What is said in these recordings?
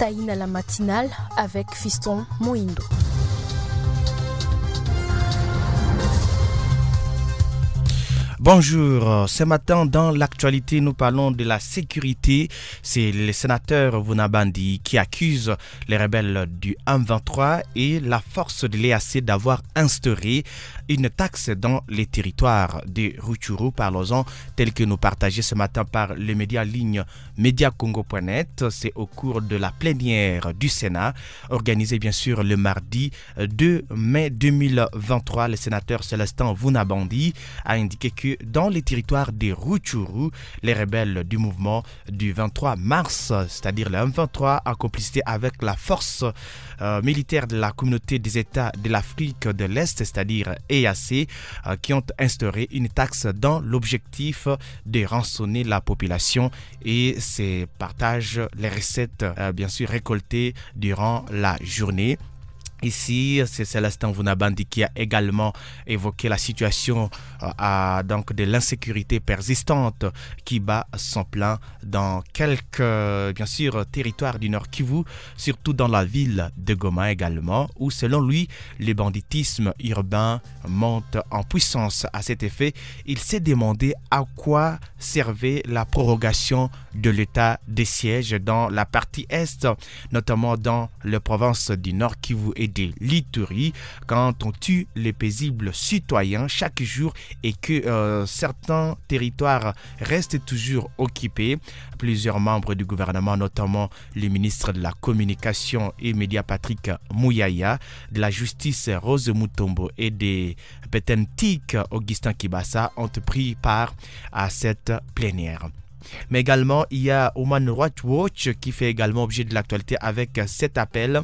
Saïna la matinale avec Fiston Moindo. Bonjour, ce matin dans l'actualité nous parlons de la sécurité. C'est le sénateur Vunabandi qui accuse les rebelles du M23 et la force de l'EAC d'avoir instauré une taxe dans les territoires de Rutshuru. Parlons-en tel que nous partagés ce matin par les médias en ligne mediacongo.net. C'est au cours de la plénière du Sénat organisée bien sûr le mardi 2 mai 2023. Le sénateur Célestin Vunabandi a indiqué que dans les territoires de Rutshuru, les rebelles du mouvement du 23 mars, c'est-à-dire le M23, en complicité avec la force militaire de la communauté des États de l'Afrique de l'Est, c'est-à-dire EAC, qui ont instauré une taxe dans l'objectif de rançonner la population et c'est partage les recettes bien sûr récoltées durant la journée. Ici, c'est Célestin Vunabandi qui a également évoqué la situation donc de l'insécurité persistante qui bat son plein dans quelques, bien sûr, territoires du Nord Kivu, surtout dans la ville de Goma également, où selon lui, le banditisme urbain monte en puissance. À cet effet, il s'est demandé à quoi servait la prorogation de l'état de siège dans la partie Est, notamment dans les provinces du Nord Kivu et de l'Ituri, quand on tue les paisibles citoyens chaque jour et que certains territoires restent toujours occupés. Plusieurs membres du gouvernement, notamment le ministre de la Communication et Médias Patrick Mouyaya, de la Justice Rose Mutombo et des Petentik Augustin Kibasa ont pris part à cette plénière. Mais également, il y a Human Rights Watch qui fait également objet de l'actualité avec cet appel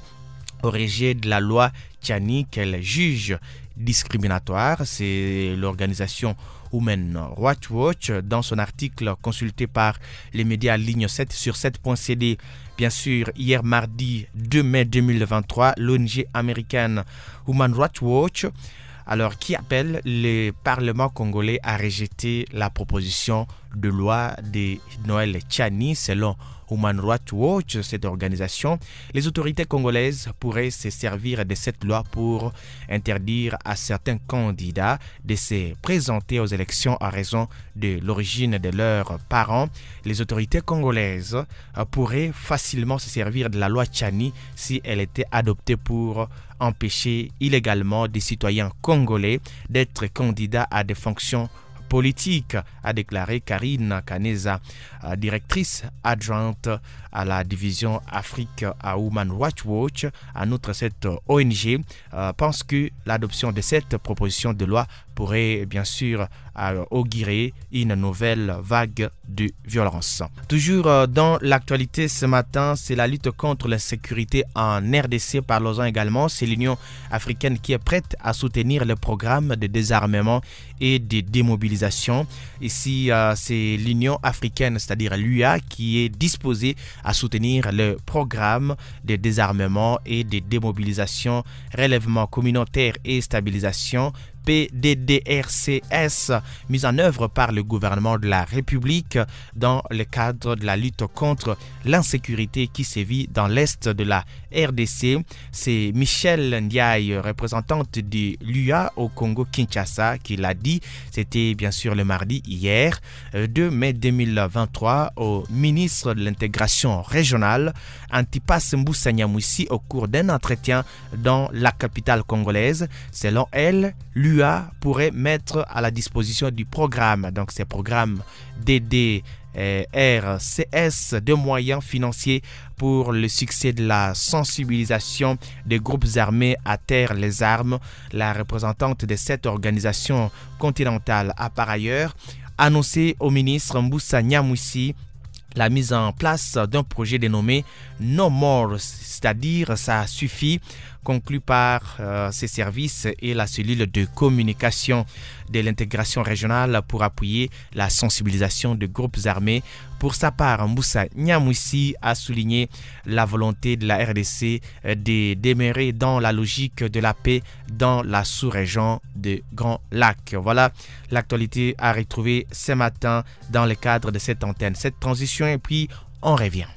au rejet de la loi Tchani qu'elle juge discriminatoire. C'est l'organisation Human Rights Watch dans son article consulté par les médias en ligne 7 sur 7.cd. Bien sûr, hier mardi 2 mai 2023, l'ONG américaine Human Rights Watch qui appelle le Parlement congolais à rejeter la proposition de loi de Noël Tchani. Selon Human Rights Watch, cette organisation, les autorités congolaises pourraient se servir de cette loi pour interdire à certains candidats de se présenter aux élections à raison de l'origine de leurs parents. Les autorités congolaises pourraient facilement se servir de la loi Tchani si elle était adoptée pour empêcher illégalement des citoyens congolais d'être candidats à des fonctions politique, a déclaré Karine Kaneza, directrice adjointe à la division Afrique à Human Rights Watch. En outre, cette ONG pense que l'adoption de cette proposition de loi pourrait bien sûr augurer une nouvelle vague de violence. Toujours dans l'actualité ce matin, c'est la lutte contre l'insécurité en RDC. Parlons-en également, c'est l'Union africaine qui est prête à soutenir le programme de désarmement et de démobilisation. Ici, c'est l'Union africaine, c'est-à-dire l'UA, qui est disposée à soutenir le programme de désarmement et de démobilisation, relèvement communautaire et stabilisation PDDRCS, mise en œuvre par le gouvernement de la République dans le cadre de la lutte contre l'insécurité qui sévit dans l'est de la RDC. C'est Michel Ndiaye, représentante de l'UA au Congo-Kinshasa, qui l'a dit. C'était bien sûr le mardi hier, 2 mai 2023, au ministre de l'intégration régionale, Antipas Mbusa Nyamwisi, au cours d'un entretien dans la capitale congolaise. Selon elle, l'UA pourrait mettre à la disposition du programme, donc ces programmes DDRCS, de moyens financiers pour le succès de la sensibilisation des groupes armés à terre les armes. La représentante de cette organisation continentale a par ailleurs annoncé au ministre Mbusa Nyamwisi la mise en place d'un projet dénommé No More, c'est-à-dire ça suffit, conclu par ses services et la cellule de communication de l'intégration régionale pour appuyer la sensibilisation de groupes armés. Pour sa part, Mbusa Nyamwisi a souligné la volonté de la RDC de demeurer dans la logique de la paix dans la sous-région de Grand Lac. Voilà l'actualité à retrouver ce matin dans le cadre de cette antenne. Cette transition et puis on revient.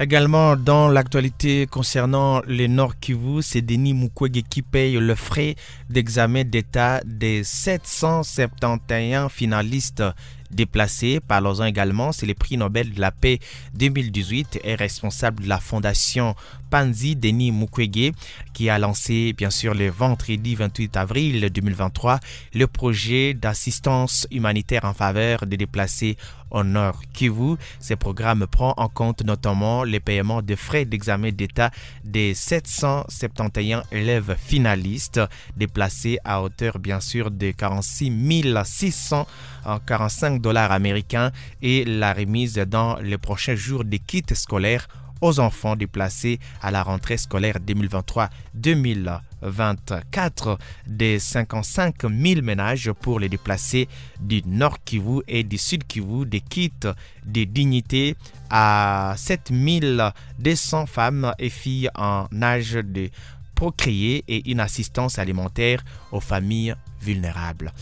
Également, dans l'actualité concernant le Nord Kivu, c'est Denis Mukwege qui paye le frais d'examen d'État des 771 finalistes déplacés. Parlons-en également, c'est le prix Nobel de la paix 2018 et responsable de la fondation Panzi, Denis Mukwege, qui a lancé bien sûr le vendredi 28 avril 2023 le projet d'assistance humanitaire en faveur des déplacés au Nord Kivu. Ce programme prend en compte notamment les paiements de frais d'examen d'État des 771 élèves finalistes déplacés à hauteur bien sûr de 46 645 $ américains et la remise dans les prochains jours des kits scolaires aux enfants déplacés à la rentrée scolaire 2023-2024 des 55 000 ménages pour les déplacés du Nord Kivu et du Sud Kivu, des kits de dignité à 7 200 femmes et filles en âge de procréer et une assistance alimentaire aux familles vulnérables.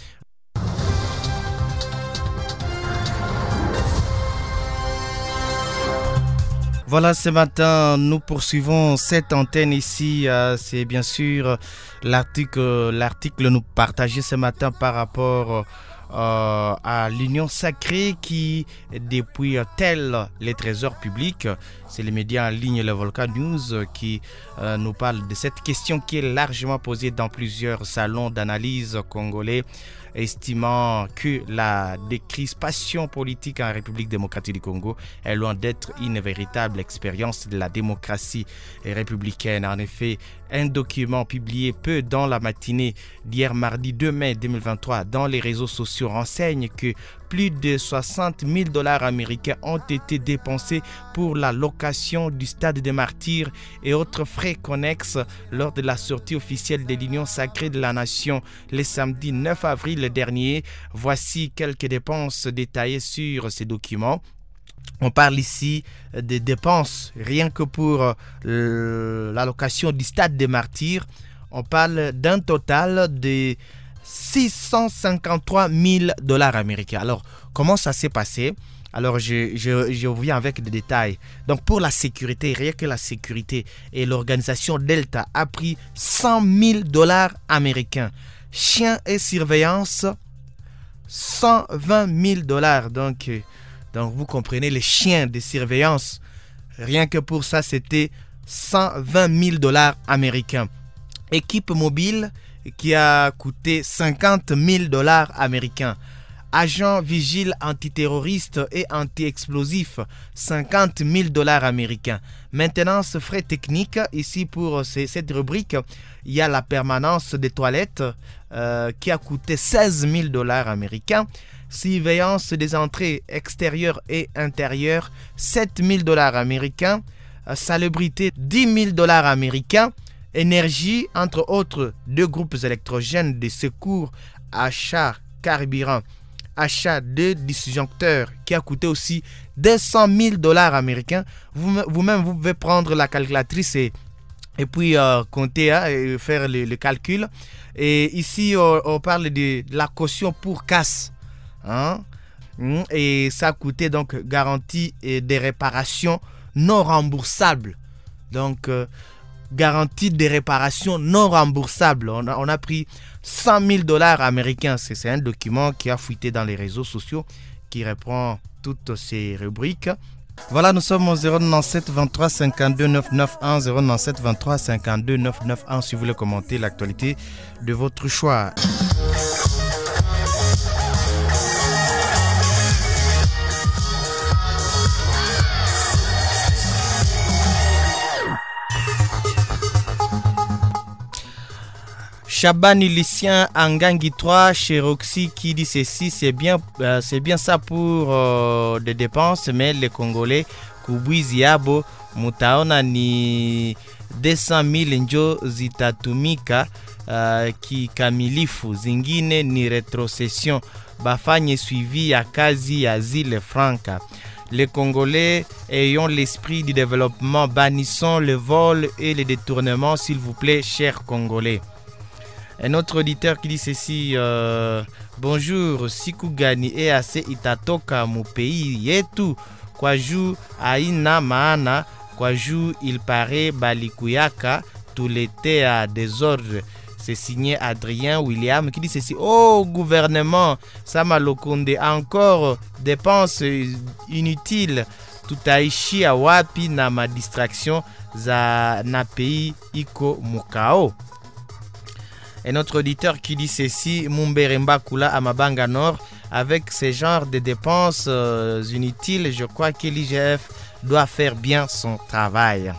Voilà, ce matin, nous poursuivons cette antenne ici. C'est bien sûr l'article nous partagé ce matin par rapport à l'Union sacrée qui dépouille tel les trésors publics. C'est les médias en ligne, le Volcan News, qui nous parle de cette question qui est largement posée dans plusieurs salons d'analyse congolais, estimant que la décrispation politique en République démocratique du Congo est loin d'être une véritable expérience de la démocratie républicaine. En effet, un document publié peu dans la matinée d'hier mardi 2 mai 2023 dans les réseaux sociaux renseigne que plus de 60 000 $ américains ont été dépensés pour la location du stade des martyrs et autres frais connexes lors de la sortie officielle de l'Union sacrée de la nation le samedi 9 avril dernier. Voici quelques dépenses détaillées sur ces documents. On parle ici des dépenses rien que pour la location du stade des martyrs. On parle d'un total de 653 000 $ américains. Alors, comment ça s'est passé? Alors, je reviens avec des détails. Donc, pour la sécurité, rien que la sécurité et l'organisation Delta a pris 100 000 $ américains. Chiens et surveillance, 120 000 $. Donc, vous comprenez, les chiens de surveillance, rien que pour ça, c'était 120 000 $ américains. Équipe mobile qui a coûté 50 000 $ américains. Agent vigile antiterroriste et anti-explosif, 50 000 $ américains. Maintenance frais techniques, ici pour cette rubrique, il y a la permanence des toilettes qui a coûté 16 000 $ américains. Surveillance des entrées extérieures et intérieures, 7 000 $ américains. Salubrité, 10 000 $ américains. Énergie, entre autres, 2 groupes électrogènes de secours, achat carburant, achat de disjoncteurs qui a coûté aussi 200 000 $ américains. Vous-même, vous pouvez prendre la calculatrice et puis compter et faire le calcul. Et ici, on parle de la caution pour casse. Et ça a coûté donc garantie et des réparations non remboursables. Donc, garantie des réparations non remboursables. On a pris 100 000 $ américains. C'est un document qui a fuité dans les réseaux sociaux qui reprend toutes ces rubriques. Voilà, nous sommes au 097 23 52 991 097 23 52 991 si vous voulez commenter l'actualité de votre choix. Chabani Lucien Angangi 3 chez Roxy qui dit ceci, c'est bien ça pour des dépenses, mais les Congolais Kubuiziabo Mutaona ni 200 000 njo zitatumika kikamilifu, zingine ni retrocession, bafanye suivi ya kazi ya zile franca. Les Congolais ayant l'esprit du développement, bannissons le vol et le détournement s'il vous plaît, chers Congolais. Un autre auditeur qui dit ceci, bonjour, Sikugani EAC itatoka mu pays yetu kwa juu haina maana Kwaju, il paraît Balikuyaka, tout l'été à désordre. C'est signé Adrien William qui dit ceci. Oh gouvernement, Samalokonde, encore dépenses inutiles. Tout aishi à wapi na ma distraction za na pays iko mukao. Et notre auditeur qui dit ceci, Mumberemba Kula à Mabanga Nord, avec ce genre de dépenses inutiles, je crois que l'IGF doit faire bien son travail.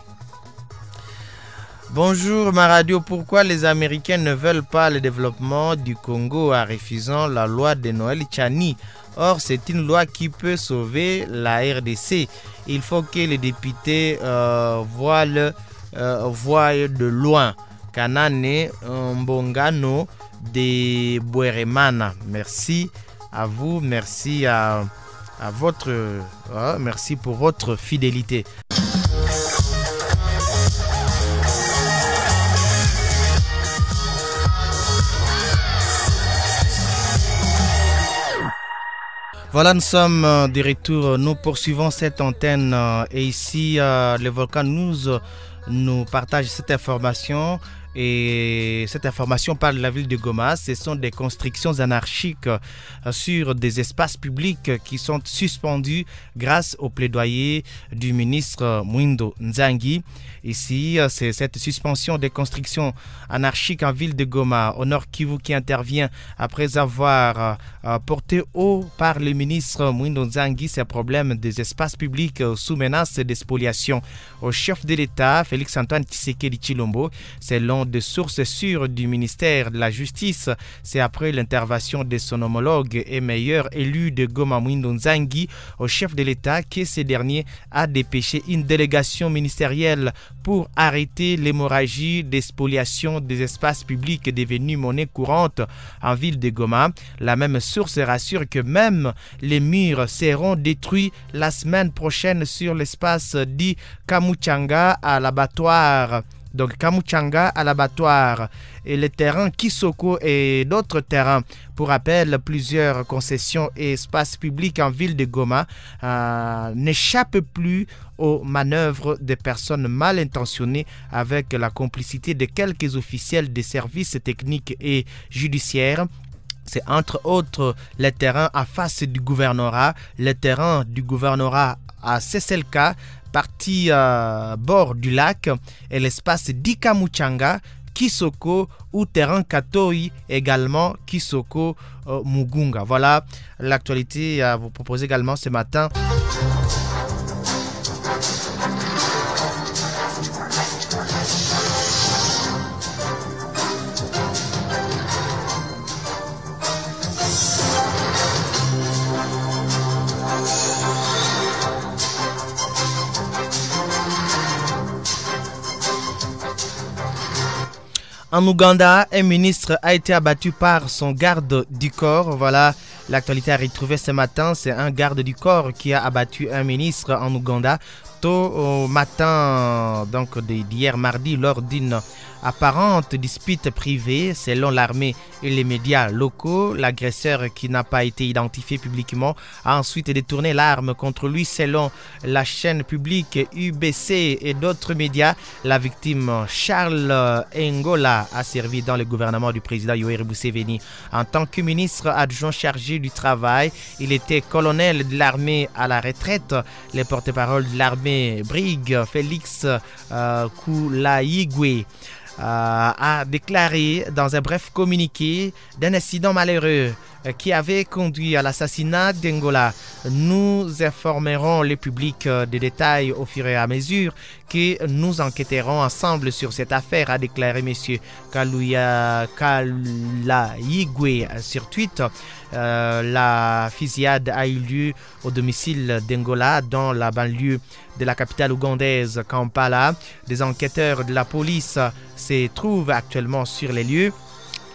Bonjour ma radio, pourquoi les Américains ne veulent pas le développement du Congo en refusant la loi de Noël Tchani? Or, c'est une loi qui peut sauver la RDC. Il faut que les députés voient de loin. Kanane Mbongano de Bweremana. Merci à vous, merci à votre, merci pour votre fidélité. Voilà, nous sommes de retour. Nous poursuivons cette antenne et ici, le volcan nous partage cette information. Et cette information parle de la ville de Goma. Ce sont des constructions anarchiques sur des espaces publics qui sont suspendus grâce au plaidoyer du ministre Mwindo Nzangi. Ici, c'est cette suspension des constructions anarchiques en ville de Goma, au Nord Kivu, qui intervient après avoir porté haut par le ministre Mwindo Nzangi ces problèmes des espaces publics sous menace de spoliation. Au chef de l'État, Félix-Antoine Tshisekedi Tshilombo, selon des sources sûres du ministère de la Justice, c'est après l'intervention de son homologue et meilleur élu de Goma Mwindo Nzangi au chef de l'État que ce dernier a dépêché une délégation ministérielle pour arrêter l'hémorragie des spoliations des espaces publics devenus monnaie courante en ville de Goma. La même source rassure que même les murs seront détruits la semaine prochaine sur l'espace dit Kamuchanga à l'abattoir. Donc Kamuchanga à l'abattoir et les terrains Kisoko et d'autres terrains. Pour rappel, plusieurs concessions et espaces publics en ville de Goma n'échappent plus aux manœuvres des personnes mal intentionnées avec la complicité de quelques officiels des services techniques et judiciaires. C'est entre autres les terrains à face du gouvernorat, les terrains du gouvernorat à Seselka, partie bord du lac, et l'espace d'Ikamuchanga, Kisoko ou terrain Katoi, également Kisoko Mugunga. Voilà l'actualité à vous proposer également ce matin. En Ouganda, un ministre a été abattu par son garde du corps. Voilà l'actualité à retrouver ce matin. C'est un garde du corps qui a abattu un ministre en Ouganda tôt au matin d'hier mardi lors d'une apparente dispute privée. Selon l'armée et les médias locaux, l'agresseur qui n'a pas été identifié publiquement a ensuite détourné l'arme contre lui. Selon la chaîne publique UBC et d'autres médias, la victime Charles Ngola a servi dans le gouvernement du président Yoweri Museveni en tant que ministre adjoint chargé du travail. Il était colonel de l'armée à la retraite. Le porte-parole de l'armée Brig Félix Kulaigwe a déclaré dans un bref communiqué d'un incident malheureux qui avait conduit à l'assassinat d'Ngola. Nous informerons le public des détails au fur et à mesure que nous enquêterons ensemble sur cette affaire, a déclaré M. Kulaigwe sur Twitter. La fusillade a eu lieu au domicile d'Ngola dans la banlieue de la capitale ougandaise Kampala. Des enquêteurs de la police se trouvent actuellement sur les lieux.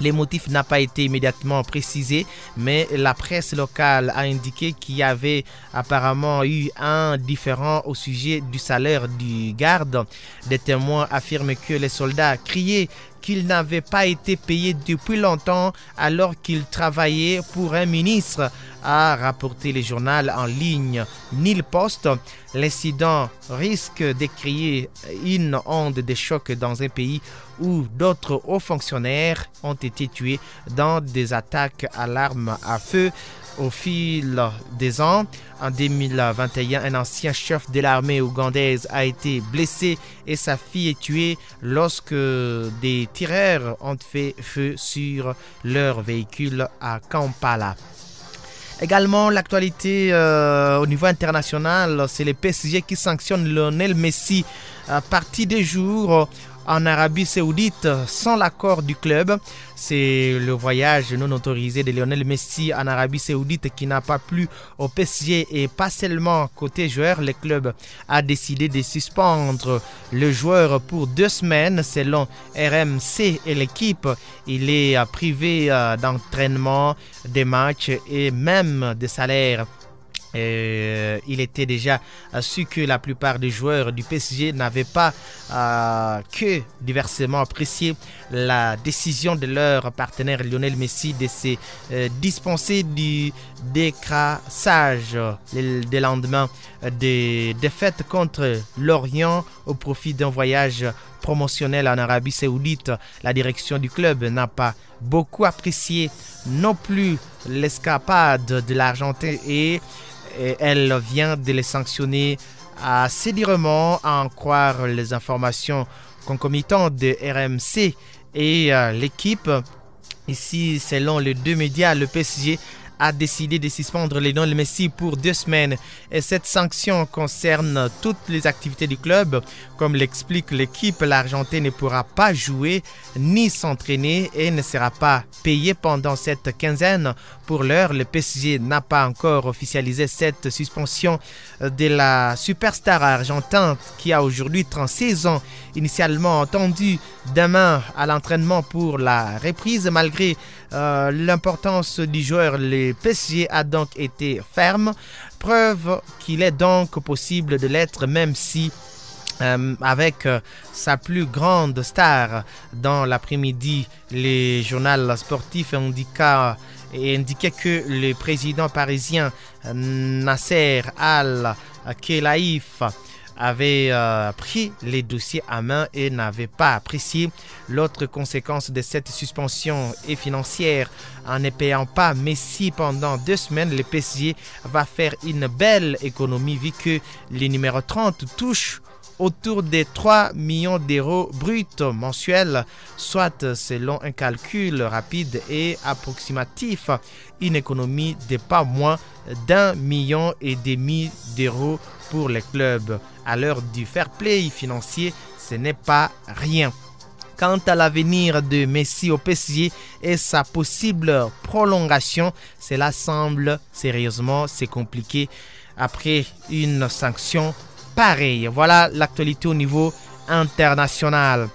Les motifs n'ont pas été immédiatement précisés, mais la presse locale a indiqué qu'il y avait apparemment eu un différend au sujet du salaire du garde. Des témoins affirment que les soldats criaient qu'il n'avait pas été payé depuis longtemps alors qu'il travaillait pour un ministre, a rapporté le journal en ligne Nil Post. L'incident risque de créer une onde de choc dans un pays où d'autres hauts fonctionnaires ont été tués dans des attaques à l'arme à feu. Au fil des ans, en 2021, un ancien chef de l'armée ougandaise a été blessé et sa fille est tuée lorsque des tireurs ont fait feu sur leur véhicule à Kampala. Également, l'actualité au niveau international, c'est le PSG qui sanctionne Lionel Messi à partir des jours en Arabie Saoudite sans l'accord du club. C'est le voyage non autorisé de Lionel Messi en Arabie Saoudite qui n'a pas plu au PSG et pas seulement côté joueur. Le club a décidé de suspendre le joueur pour 2 semaines selon RMC et l'équipe. Il est privé d'entraînement, des matchs et même de salaire. Il était déjà su que la plupart des joueurs du PSG n'avaient pas que diversement apprécié la décision de leur partenaire Lionel Messi de se dispenser du décrassage le lendemain des défaites contre l'Orient au profit d'un voyage promotionnel en Arabie Saoudite. La direction du club n'a pas beaucoup apprécié non plus l'escapade de l'Argentin et elle vient de les sanctionner assez durement, à en croire les informations concomitantes de RMC et l'équipe. Ici, selon les 2 médias, le PSG a décidé de suspendre Lionel Messi pour 2 semaines. Et cette sanction concerne toutes les activités du club. Comme l'explique l'équipe, l'Argentin ne pourra pas jouer ni s'entraîner et ne sera pas payé pendant cette quinzaine. Pour l'heure, le PSG n'a pas encore officialisé cette suspension de la superstar argentine qui a aujourd'hui 36 ans. Initialement entendu demain à l'entraînement pour la reprise, malgré l'importance du joueur, le PSG a donc été ferme. Preuve qu'il est donc possible de l'être, même si avec sa plus grande star dans l'après-midi, le journal sportif indiquait que le président parisien Nasser Al-Khelaifi avait pris les dossiers à main et n'avait pas apprécié. L'autre conséquence de cette suspension est financière. En ne payant pas Messi pendant 2 semaines, le PSG va faire une belle économie vu que le numéro 30 touche autour de 3 millions d'euros bruts mensuels, soit selon un calcul rapide et approximatif, une économie de pas moins d'1,5 million d'euros pour les clubs. À l'heure du fair play financier, ce n'est pas rien. Quant à l'avenir de Messi au PSG et sa possible prolongation, cela semble sérieusement se compliquer après une sanction pareil. Voilà l'actualité au niveau international.